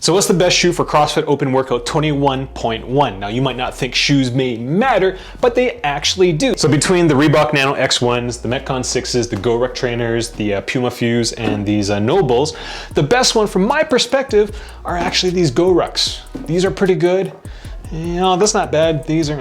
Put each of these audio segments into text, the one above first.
So what's the best shoe for CrossFit Open Workout 21.1? Now you might not think shoes may matter, but they actually do. So between the Reebok Nano X1s, the Metcon 6s, the GoRuck trainers, the Puma Fuse, and these NoBulls, the best one from my perspective are actually these GoRucks. These are pretty good. You know, that's not bad. These are...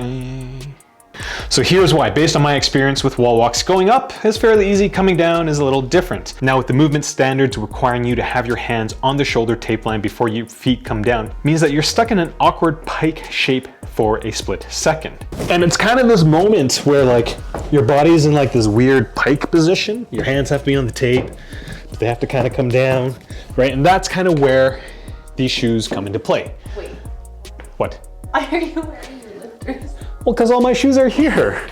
So here's why. Based on my experience with wall walks, going up is fairly easy, coming down is a little different. Now with the movement standards requiring you to have your hands on the shoulder tape line before your feet come down, means that you're stuck in an awkward pike shape for a split second. And it's kind of this moment where like your body's in like this weird pike position. Your hands have to be on the tape, they have to kind of come down, right? And that's kind of where these shoes come into play. Wait. What? Why are you wearing your lifters? Well, because all my shoes are here.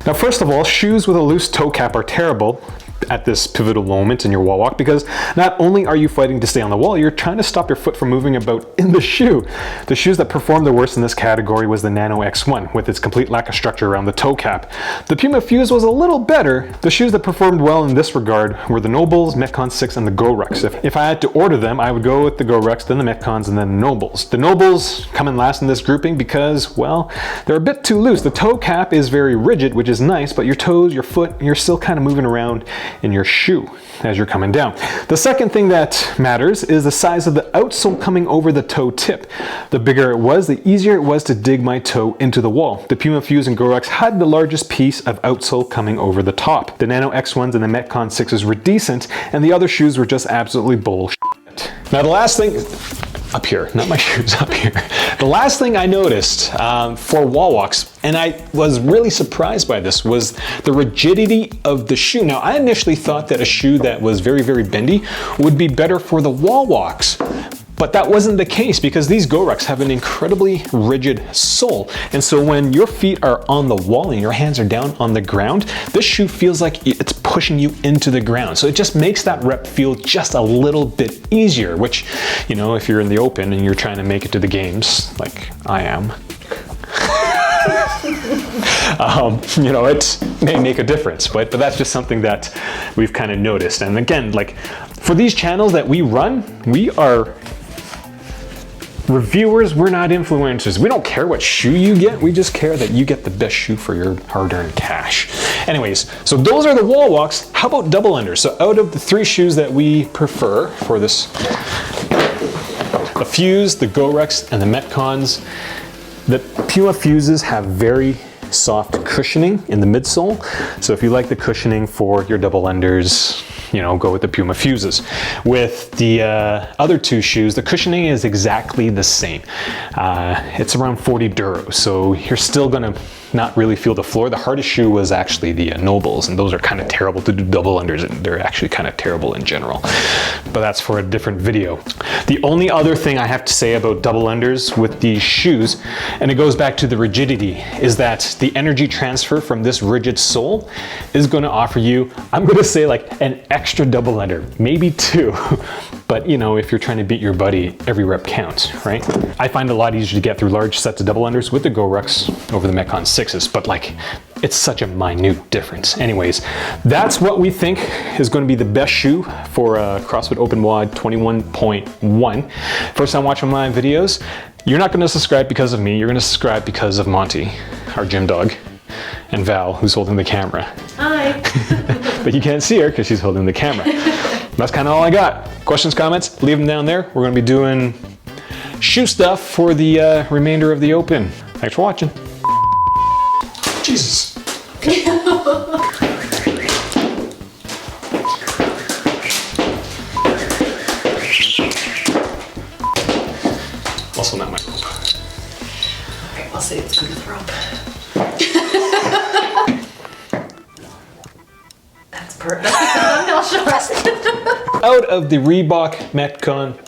Now, first of all, shoes with a loose toe cap are terrible at this pivotal moment in your wall walk, because not only are you fighting to stay on the wall, you're trying to stop your foot from moving about in the shoe. The shoes that performed the worst in this category was the Nano X1, with its complete lack of structure around the toe cap. The Puma Fuse was a little better. The shoes that performed well in this regard were the NoBulls, Metcon 6, and the GoRucks. If I had to order them, I would go with the GoRucks, then the Metcons, and then the NoBulls. The NoBulls come in last in this grouping because, well, they're a bit too loose. The toe cap is very rigid, which is nice, but your toes, your foot, you're still kind of moving around in your shoe as you're coming down. The second thing that matters is the size of the outsole coming over the toe tip. The bigger it was, the easier it was to dig my toe into the wall. The Puma Fuse and GoRucks had the largest piece of outsole coming over the top. The Nano X1s and the Metcon 6s were decent, and the other shoes were just absolutely bullshit. Now the last thing, up here, not my shoes, up here. The last thing I noticed for wall walks, and I was really surprised by this, was the rigidity of the shoe. Now I initially thought that a shoe that was very, very bendy would be better for the wall walks. But that wasn't the case, because these GoRucks have an incredibly rigid sole. And so when your feet are on the wall and your hands are down on the ground, this shoe feels like it's pushing you into the ground. So it just makes that rep feel just a little bit easier, which, you know, if you're in the open and you're trying to make it to the games, like I am, you know, it may make a difference, but that's just something that we've kind of noticed. And again, like for these channels that we run, we are reviewers, we're not influencers. We don't care what shoe you get, we just care that you get the best shoe for your hard-earned cash. Anyways, so those are the wall walks. How about double unders? So out of the three shoes that we prefer for this, the Fuse, the GoRucks, and the Metcons, the Puma Fuses have very soft cushioning in the midsole. So if you like the cushioning for your double unders, you know, go with the Puma Fuses. With the other two shoes, the cushioning is exactly the same. It's around 40 duro, so you're still gonna not really feel the floor. The hardest shoe was actually the NoBulls, and those are kind of terrible to do double unders, and they're actually kind of terrible in general. But that's for a different video. The only other thing I have to say about double unders with these shoes, and it goes back to the rigidity, is that the energy transfer from this rigid sole is gonna offer you, I'm gonna say like an extra double under, maybe two. But you know, if you're trying to beat your buddy, every rep counts, right? I find it a lot easier to get through large sets of double unders with the GoRucks over the Metcon 6s, but like, it's such a minute difference. Anyways, that's what we think is going to be the best shoe for CrossFit Open WOD 21.1. First time watching my videos, you're not going to subscribe because of me, you're going to subscribe because of Monty, our gym dog, and Val, who's holding the camera. Hi. But you can't see her because she's holding the camera. That's kind of all I got. Questions, comments, leave them down there. We're going to be doing shoe stuff for the remainder of the Open. Thanks for watching. Jesus. Okay. Also not my rope. Okay, I'll say it's good with rope. That's perfect. That's the thumbnail shot. Out of the Reebok Metcon